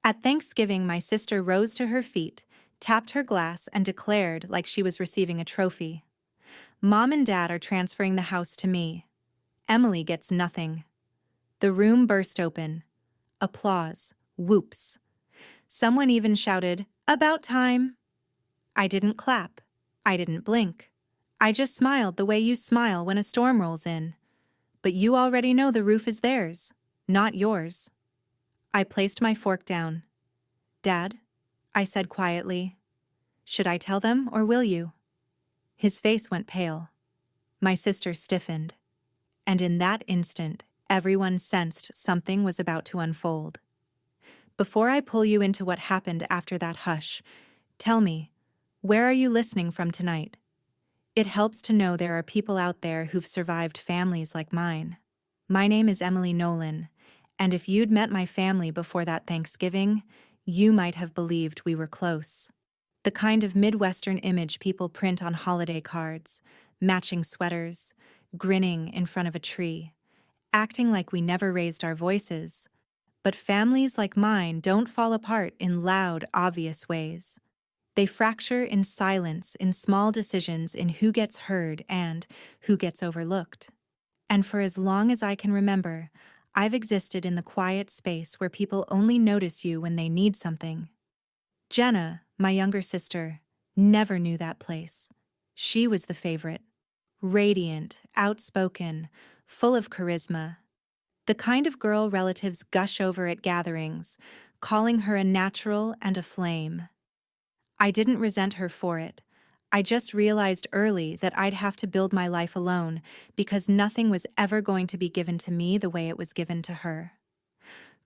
At Thanksgiving, my sister rose to her feet, tapped her glass, and declared like she was receiving a trophy. Mom and Dad are transferring the house to me. Emily gets nothing. The room burst open. Applause. Whoops. Someone even shouted, "About time!" I didn't clap. I didn't blink. I just smiled the way you smile when a storm rolls in. But you already know the roof is theirs, not yours. I placed my fork down. "Dad," I said quietly, "should I tell them or will you?" His face went pale. My sister stiffened. And in that instant, everyone sensed something was about to unfold. Before I pull you into what happened after that hush, tell me, where are you listening from tonight? It helps to know there are people out there who've survived families like mine. My name is Emily Nolan, and if you'd met my family before that Thanksgiving, you might have believed we were close. The kind of Midwestern image people print on holiday cards, matching sweaters, grinning in front of a tree, acting like we never raised our voices. But families like mine don't fall apart in loud, obvious ways. They fracture in silence, in small decisions, in who gets heard and who gets overlooked. And for as long as I can remember, I've existed in the quiet space where people only notice you when they need something. Jenna, my younger sister, never knew that place. She was the favorite. Radiant, outspoken, full of charisma. The kind of girl relatives gush over at gatherings, calling her a natural and a flame. I didn't resent her for it. I just realized early that I'd have to build my life alone because nothing was ever going to be given to me the way it was given to her.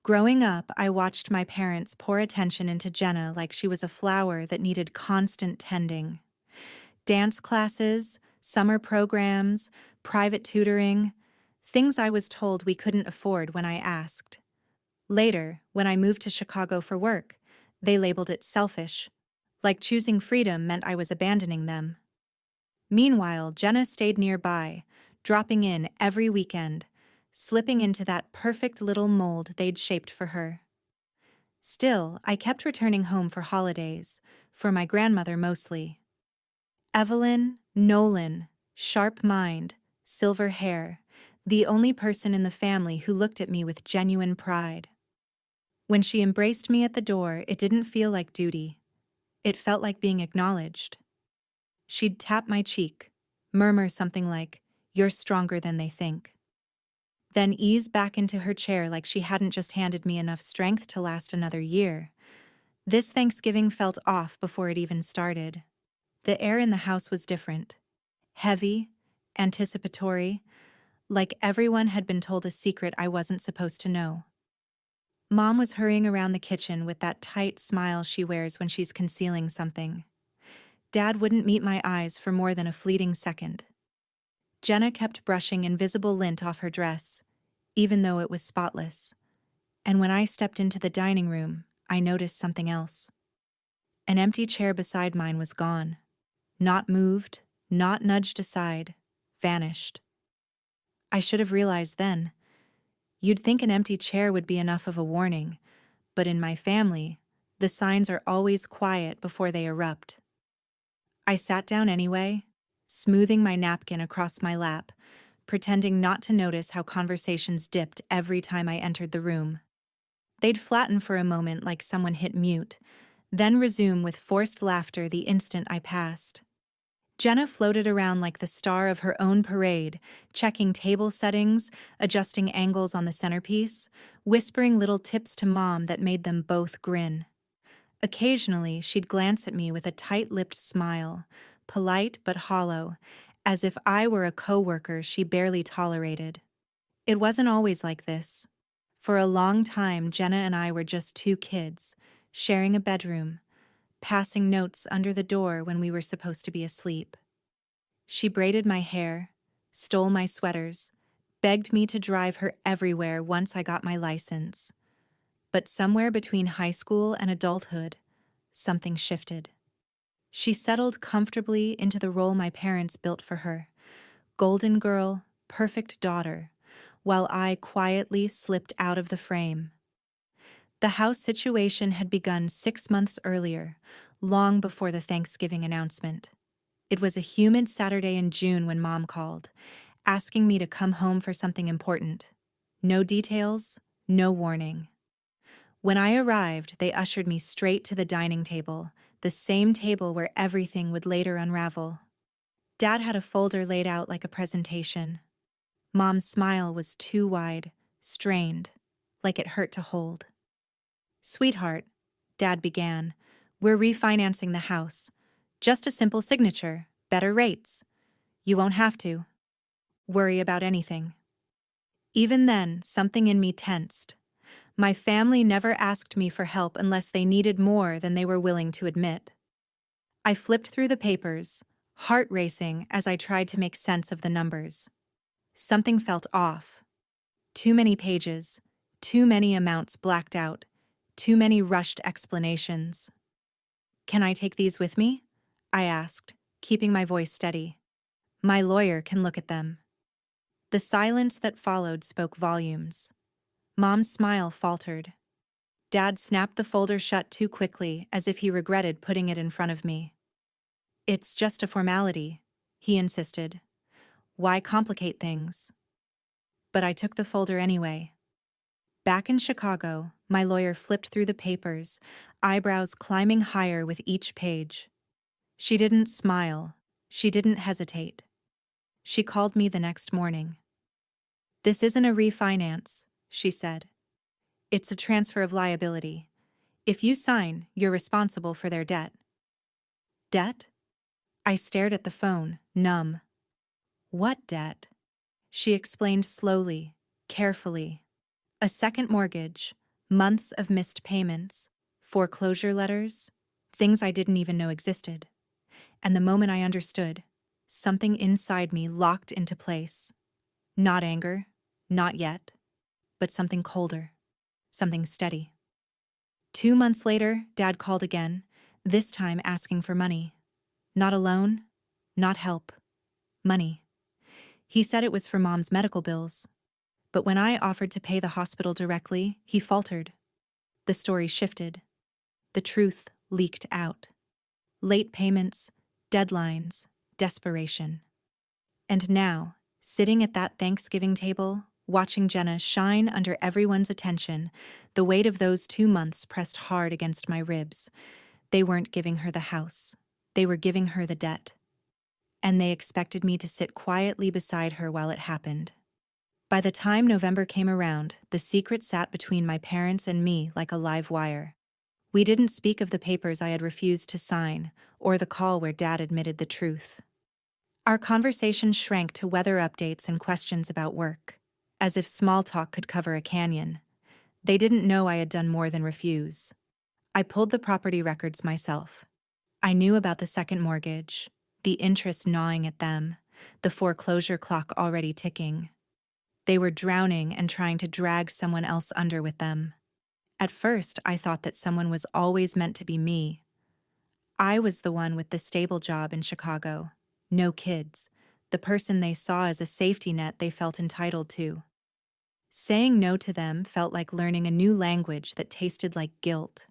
Growing up, I watched my parents pour attention into Jenna like she was a flower that needed constant tending. Dance classes, summer programs, private tutoring, things I was told we couldn't afford when I asked. Later, when I moved to Chicago for work, they labeled it selfish, like choosing freedom meant I was abandoning them. Meanwhile, Jenna stayed nearby, dropping in every weekend, slipping into that perfect little mold they'd shaped for her. Still, I kept returning home for holidays, for my grandmother mostly. Evelyn, Nolan, sharp mind, silver hair, the only person in the family who looked at me with genuine pride. When she embraced me at the door, it didn't feel like duty. It felt like being acknowledged. She'd tap my cheek, murmur something like, "You're stronger than they think." Then ease back into her chair like she hadn't just handed me enough strength to last another year. This Thanksgiving felt off before it even started. The air in the house was different. Heavy, anticipatory, like everyone had been told a secret I wasn't supposed to know. Mom was hurrying around the kitchen with that tight smile she wears when she's concealing something. Dad wouldn't meet my eyes for more than a fleeting second. Jenna kept brushing invisible lint off her dress, even though it was spotless. And when I stepped into the dining room, I noticed something else. An empty chair beside mine was gone. Not moved, not nudged aside, vanished. I should have realized then. You'd think an empty chair would be enough of a warning, but in my family, the signs are always quiet before they erupt. I sat down anyway, smoothing my napkin across my lap, pretending not to notice how conversations dipped every time I entered the room. They'd flatten for a moment like someone hit mute, then resume with forced laughter the instant I passed. Jenna floated around like the star of her own parade, checking table settings, adjusting angles on the centerpiece, whispering little tips to Mom that made them both grin. Occasionally, she'd glance at me with a tight-lipped smile, polite but hollow, as if I were a coworker she barely tolerated. It wasn't always like this. For a long time, Jenna and I were just two kids, sharing a bedroom, passing notes under the door when we were supposed to be asleep. She braided my hair, stole my sweaters, begged me to drive her everywhere once I got my license. But somewhere between high school and adulthood, something shifted. She settled comfortably into the role my parents built for her, golden girl, perfect daughter, while I quietly slipped out of the frame. The house situation had begun 6 months earlier, long before the Thanksgiving announcement. It was a humid Saturday in June when Mom called, asking me to come home for something important. No details, no warning. When I arrived, they ushered me straight to the dining table, the same table where everything would later unravel. Dad had a folder laid out like a presentation. Mom's smile was too wide, strained, like it hurt to hold. "Sweetheart," Dad began, "we're refinancing the house. Just a simple signature, better rates. You won't have to worry about anything." Even then, something in me tensed. My family never asked me for help unless they needed more than they were willing to admit. I flipped through the papers, heart racing as I tried to make sense of the numbers. Something felt off. Too many pages, too many amounts blacked out, too many rushed explanations. "Can I take these with me?" I asked, keeping my voice steady. "My lawyer can look at them." The silence that followed spoke volumes. Mom's smile faltered. Dad snapped the folder shut too quickly, as if he regretted putting it in front of me. "It's just a formality," he insisted. "Why complicate things?" But I took the folder anyway. Back in Chicago, my lawyer flipped through the papers, eyebrows climbing higher with each page. She didn't smile. She didn't hesitate. She called me the next morning. "This isn't a refinance," she said. "It's a transfer of liability. If you sign, you're responsible for their debt." "Debt?" I stared at the phone, numb. "What debt?" She explained slowly, carefully. "A second mortgage, months of missed payments, foreclosure letters, things I didn't even know existed." And the moment I understood, something inside me locked into place. Not anger, not yet, but something colder, something steady. 2 months later, Dad called again, this time asking for money. Not a loan, not help, money. He said it was for Mom's medical bills. But when I offered to pay the hospital directly, he faltered. The story shifted. The truth leaked out. Late payments, deadlines, desperation. And now, sitting at that Thanksgiving table, watching Jenna shine under everyone's attention, the weight of those 2 months pressed hard against my ribs. They weren't giving her the house. They were giving her the debt. And they expected me to sit quietly beside her while it happened. By the time November came around, the secret sat between my parents and me like a live wire. We didn't speak of the papers I had refused to sign, or the call where Dad admitted the truth. Our conversation shrank to weather updates and questions about work, as if small talk could cover a canyon. They didn't know I had done more than refuse. I pulled the property records myself. I knew about the second mortgage, the interest gnawing at them, the foreclosure clock already ticking. They were drowning and trying to drag someone else under with them. At first, I thought that someone was always meant to be me. I was the one with the stable job in Chicago. No kids. The person they saw as a safety net they felt entitled to. Saying no to them felt like learning a new language that tasted like guilt.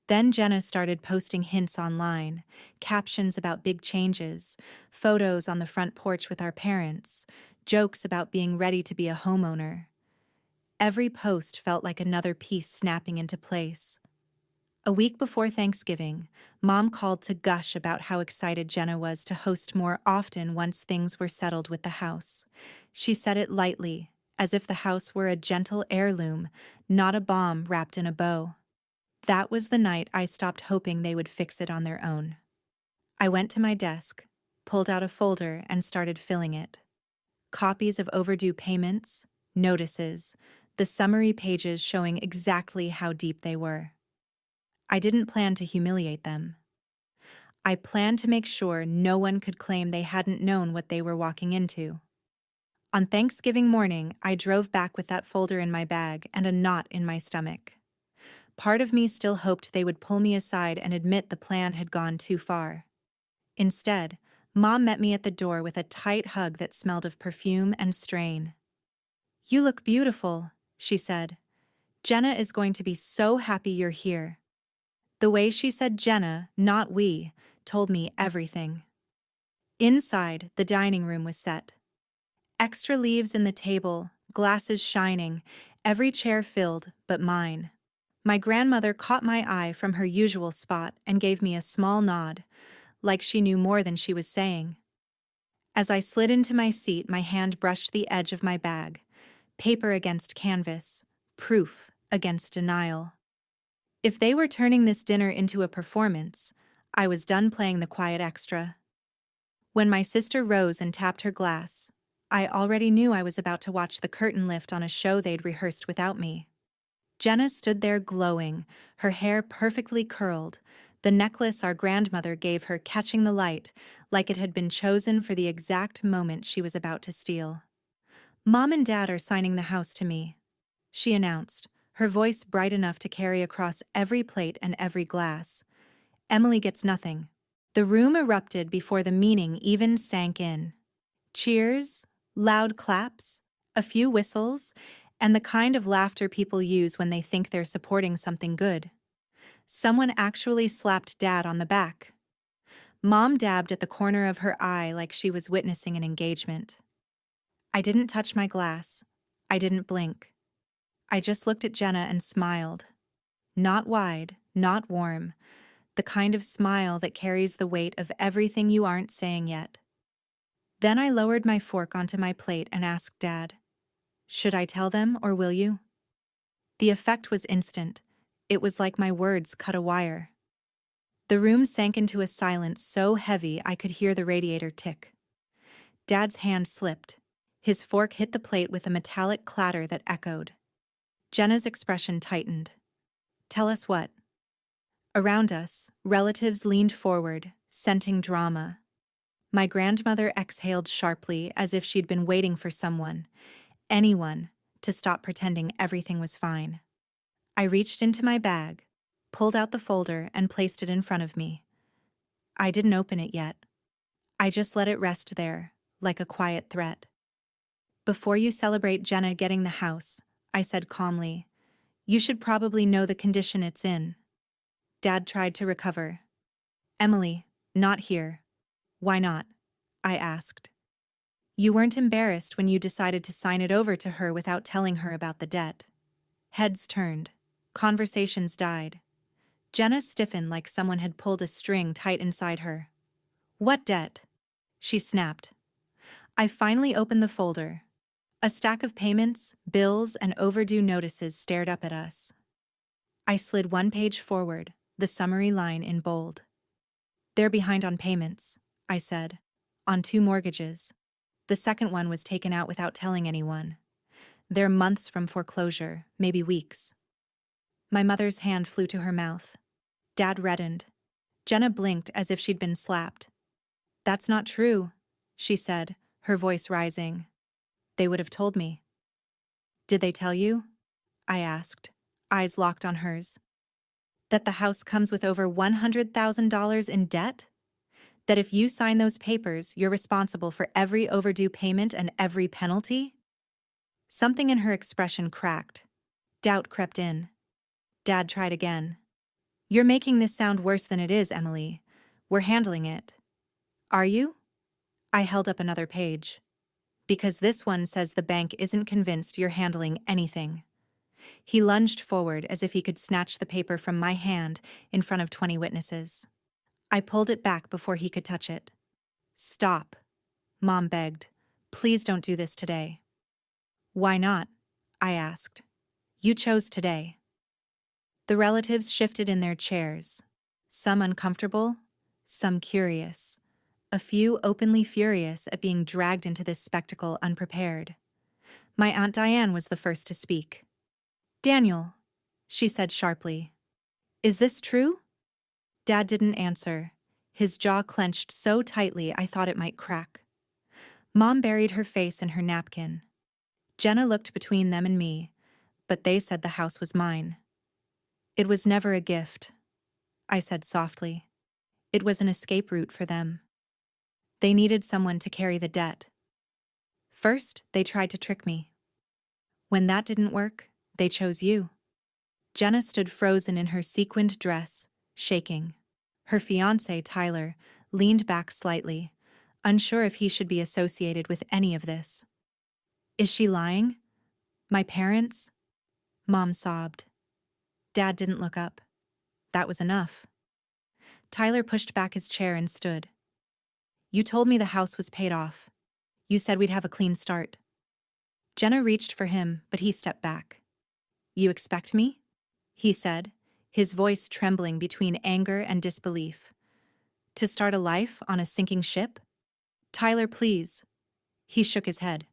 Then Jenna started posting hints online, captions about big changes, photos on the front porch with our parents, jokes about being ready to be a homeowner. Every post felt like another piece snapping into place. A week before Thanksgiving, Mom called to gush about how excited Jenna was to host more often once things were settled with the house. She said it lightly, as if the house were a gentle heirloom, not a bomb wrapped in a bow. That was the night I stopped hoping they would fix it on their own. I went to my desk, pulled out a folder, and started filling it. Copies of overdue payments, notices, the summary pages showing exactly how deep they were. I didn't plan to humiliate them. I planned to make sure no one could claim they hadn't known what they were walking into. On Thanksgiving morning, I drove back with that folder in my bag and a knot in my stomach. Part of me still hoped they would pull me aside and admit the plan had gone too far. Instead, Mom met me at the door with a tight hug that smelled of perfume and strain. "You look beautiful," she said. Jenna is going to be so happy you're here. The way she said Jenna, not we, told me everything. Inside, the dining room was set. Extra leaves in the table, glasses shining, every chair filled but mine. My grandmother caught my eye from her usual spot and gave me a small nod, like she knew more than she was saying. As I slid into my seat, my hand brushed the edge of my bag. Paper against canvas, proof against denial. If they were turning this dinner into a performance, I was done playing the quiet extra. When my sister rose and tapped her glass, I already knew I was about to watch the curtain lift on a show they'd rehearsed without me. Jenna stood there glowing, her hair perfectly curled, the necklace our grandmother gave her catching the light, like it had been chosen for the exact moment she was about to steal. "Mom and Dad are signing the house to me," she announced, her voice bright enough to carry across every plate and every glass. "Emily gets nothing." The room erupted before the meaning even sank in. Cheers, loud claps, a few whistles, and the kind of laughter people use when they think they're supporting something good. Someone actually slapped Dad on the back. Mom dabbed at the corner of her eye like she was witnessing an engagement. I didn't touch my glass. I didn't blink. I just looked at Jenna and smiled. Not wide, not warm, the kind of smile that carries the weight of everything you aren't saying yet. Then I lowered my fork onto my plate and asked Dad, "Should I tell them or will you?" The effect was instant. It was like my words cut a wire. The room sank into a silence so heavy I could hear the radiator tick. Dad's hand slipped. His fork hit the plate with a metallic clatter that echoed. Jenna's expression tightened. "Tell us what?" Around us, relatives leaned forward, scenting drama. My grandmother exhaled sharply as if she'd been waiting for someone, anyone, to stop pretending everything was fine. I reached into my bag, pulled out the folder, and placed it in front of me. I didn't open it yet. I just let it rest there, like a quiet threat. "Before you celebrate Jenna getting the house," I said calmly, "you should probably know the condition it's in." Dad tried to recover. "Emily, not here." "Why not?" I asked. "You weren't embarrassed when you decided to sign it over to her without telling her about the debt." Heads turned. Conversations died. Jenna stiffened like someone had pulled a string tight inside her. "What debt?" she snapped. I finally opened the folder. A stack of payments, bills, and overdue notices stared up at us. I slid one page forward, the summary line in bold. "They're behind on payments," I said. "On 2 mortgages. The second one was taken out without telling anyone. They're months from foreclosure, maybe weeks." My mother's hand flew to her mouth. Dad reddened. Jenna blinked as if she'd been slapped. "That's not true," she said, her voice rising. "They would have told me." "Did they tell you?" I asked, eyes locked on hers. "That the house comes with over $100,000 in debt? That if you sign those papers, you're responsible for every overdue payment and every penalty?" Something in her expression cracked. Doubt crept in. Dad tried again. "You're making this sound worse than it is, Emily. We're handling it." "Are you?" I held up another page. "Because this one says the bank isn't convinced you're handling anything." He lunged forward as if he could snatch the paper from my hand in front of 20 witnesses. I pulled it back before he could touch it. "Stop," Mom begged. "Please don't do this today." "Why not?" I asked. "You chose today." The relatives shifted in their chairs, some uncomfortable, some curious, a few openly furious at being dragged into this spectacle unprepared. My Aunt Diane was the first to speak. "Daniel," she said sharply, "is this true?" Dad didn't answer, his jaw clenched so tightly I thought it might crack. Mom buried her face in her napkin. Jenna looked between them and me, but they said the house was mine. "It was never a gift," I said softly. "It was an escape route for them. They needed someone to carry the debt. First, they tried to trick me. When that didn't work, they chose you." Jenna stood frozen in her sequined dress, shaking. Her fiancé, Tyler, leaned back slightly, unsure if he should be associated with any of this. Is she lying? My parents? Mom sobbed. Dad didn't look up. That was enough. Tyler pushed back his chair and stood. You told me the house was paid off. You said we'd have a clean start. Jenna reached for him, but he stepped back. You expect me? He said, his voice trembling between anger and disbelief. To start a life on a sinking ship? Tyler, please. He shook his head.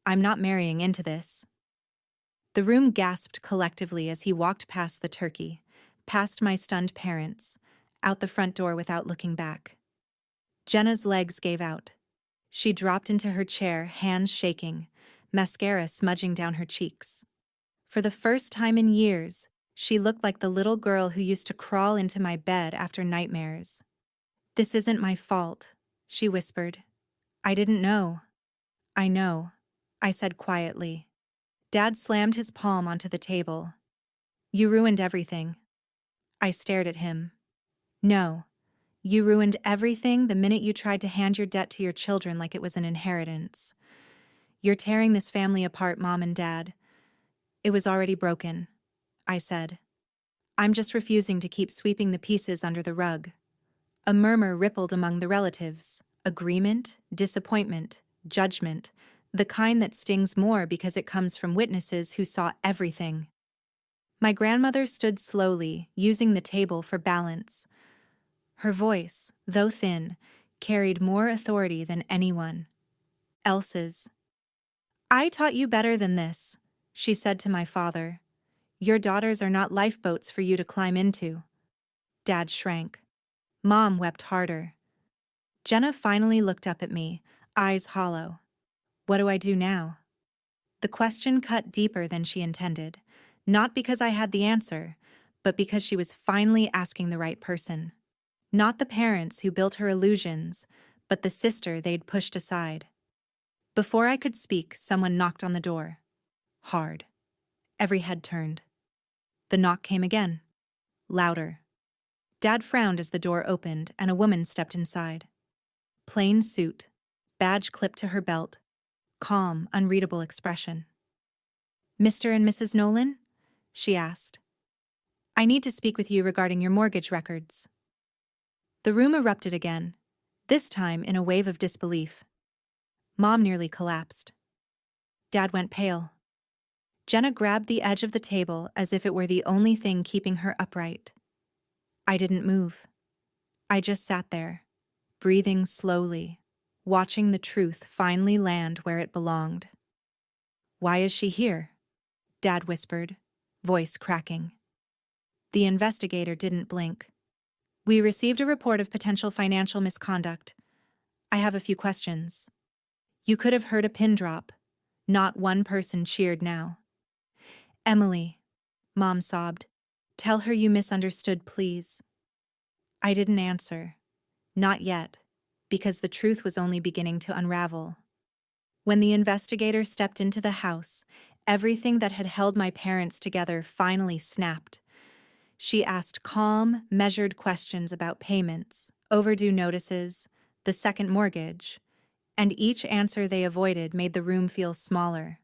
I'm not marrying into this. The room gasped collectively as he walked past the turkey, past my stunned parents, out the front door without looking back. Jenna's legs gave out. She dropped into her chair, hands shaking, mascara smudging down her cheeks. For the first time in years, she looked like the little girl who used to crawl into my bed after nightmares. This isn't my fault, she whispered. I didn't know. I know, I said quietly. Dad slammed his palm onto the table. You ruined everything. I stared at him. No, you ruined everything the minute you tried to hand your debt to your children like it was an inheritance. You're tearing this family apart, Mom and Dad. It was already broken, I said. I'm just refusing to keep sweeping the pieces under the rug. A murmur rippled among the relatives. Agreement, disappointment, judgment, the kind that stings more because it comes from witnesses who saw everything. My grandmother stood slowly, using the table for balance. Her voice, though thin, carried more authority than anyone else's. I taught you better than this, she said to my father. Your daughters are not lifeboats for you to climb into. Dad shrank. Mom wept harder. Jenna finally looked up at me, eyes hollow. What do I do now? The question cut deeper than she intended, not because I had the answer, but because she was finally asking the right person. Not the parents who built her illusions, but the sister they'd pushed aside. Before I could speak, someone knocked on the door. Hard. Every head turned. The knock came again. Louder. Dad frowned as the door opened and a woman stepped inside. Plain suit, badge clipped to her belt, calm, unreadable expression. Mr. and Mrs. Nolan? She asked. I need to speak with you regarding your mortgage records. The room erupted again, this time in a wave of disbelief. Mom nearly collapsed. Dad went pale. Jenna grabbed the edge of the table as if it were the only thing keeping her upright. I didn't move. I just sat there, breathing slowly, watching the truth finally land where it belonged. Why is she here? Dad whispered, voice cracking. The investigator didn't blink. We received a report of potential financial misconduct. I have a few questions. You could have heard a pin drop. Not one person cheered now. Emily, Mom sobbed. Tell her you misunderstood, please. I didn't answer. Not yet, because the truth was only beginning to unravel. When the investigator stepped into the house, everything that had held my parents together finally snapped. She asked calm, measured questions about payments, overdue notices, the second mortgage, and each answer they avoided made the room feel smaller.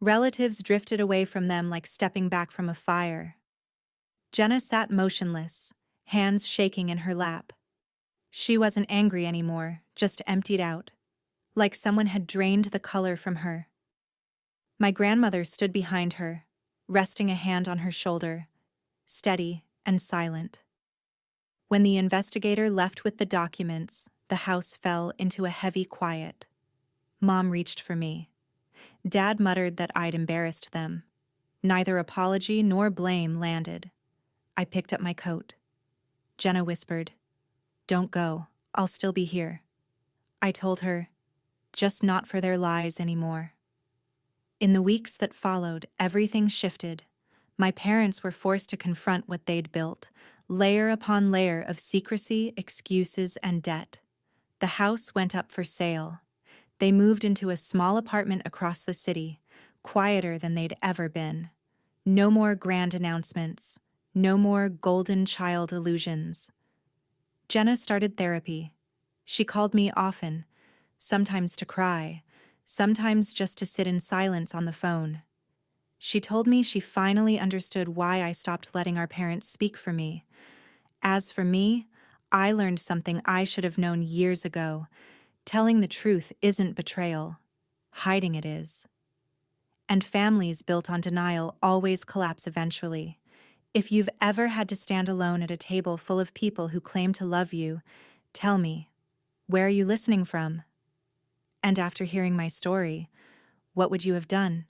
Relatives drifted away from them like stepping back from a fire. Jenna sat motionless, hands shaking in her lap. She wasn't angry anymore, just emptied out, like someone had drained the color from her. My grandmother stood behind her, resting a hand on her shoulder, steady and silent. When the investigator left with the documents, the house fell into a heavy quiet. Mom reached for me. Dad muttered that I'd embarrassed them. Neither apology nor blame landed. I picked up my coat. Jenna whispered, Don't go, I'll still be here. I told her, just not for their lies anymore. In the weeks that followed, everything shifted. My parents were forced to confront what they'd built, layer upon layer of secrecy, excuses, and debt. The house went up for sale. They moved into a small apartment across the city, quieter than they'd ever been. No more grand announcements. No more golden child illusions. Jenna started therapy. She called me often, sometimes to cry, sometimes just to sit in silence on the phone. She told me she finally understood why I stopped letting our parents speak for me. As for me, I learned something I should have known years ago. Telling the truth isn't betrayal. Hiding it is. And families built on denial always collapse eventually. If you've ever had to stand alone at a table full of people who claim to love you, tell me, where are you listening from? And after hearing my story, what would you have done?